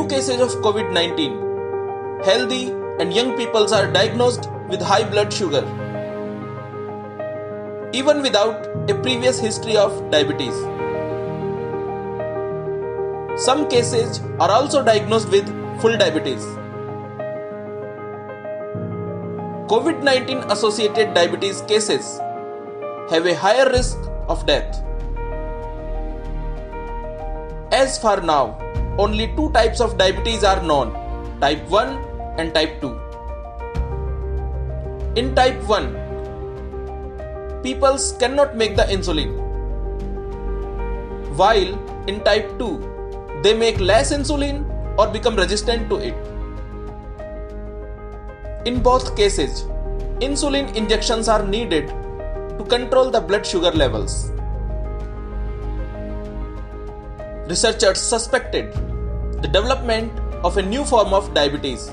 New cases of COVID-19. Healthy and young people are diagnosed with high blood sugar, even without a previous history of diabetes. Some cases are also diagnosed with full diabetes. COVID-19 associated diabetes cases have a higher risk of death. As for now, only two types of diabetes are known, type 1 and type 2. In type 1, people cannot make the insulin, while in type 2, they make less insulin or become resistant to it. In both cases, insulin injections are needed to control the blood sugar levels. Researchers suspected the development of a new form of diabetes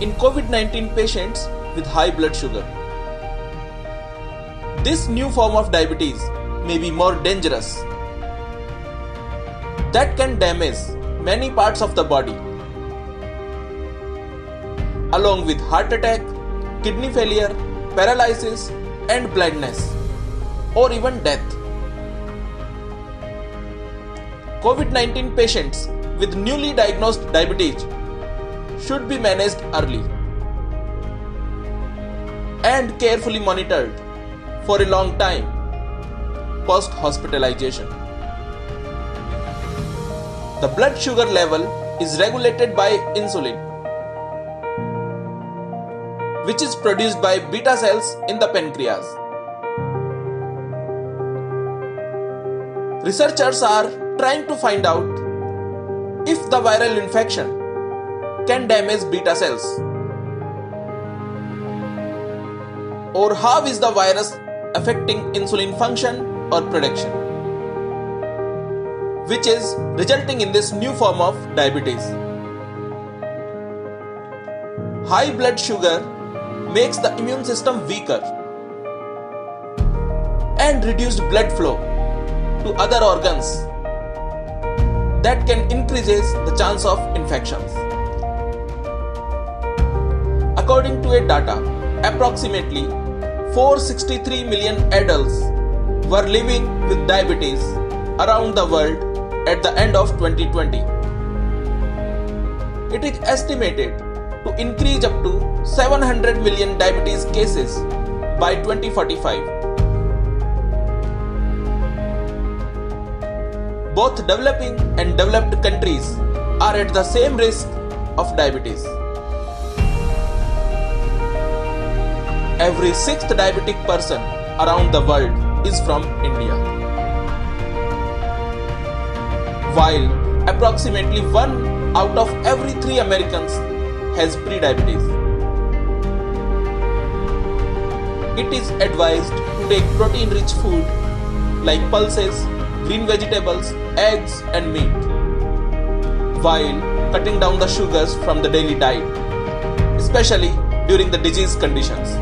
in COVID-19 patients with high blood sugar. This new form of diabetes may be more dangerous, that can damage many parts of the body, along with heart attack, kidney failure, paralysis, and blindness, or even death. COVID-19 patients with newly diagnosed diabetes should be managed early and carefully monitored for a long time post-hospitalization. The blood sugar level is regulated by insulin, which is produced by beta cells in the pancreas. Researchers are trying to find out if the viral infection can damage beta cells, or how is the virus affecting insulin function or production, which is resulting in this new form of diabetes. High blood sugar makes the immune system weaker and reduced blood flow to other organs that can increases the chance of infections. According to a data, approximately 463 million adults were living with diabetes around the world at the end of 2020. It is estimated to increase up to 700 million diabetes cases by 2045. Both developing and developed countries are at the same risk of diabetes. Every sixth diabetic person around the world is from India, while approximately 1 out of every 3 Americans has pre-diabetes. It is advised to take protein-rich food like pulses, green vegetables, eggs and meat, while cutting down the sugars from the daily diet, especially during the disease conditions.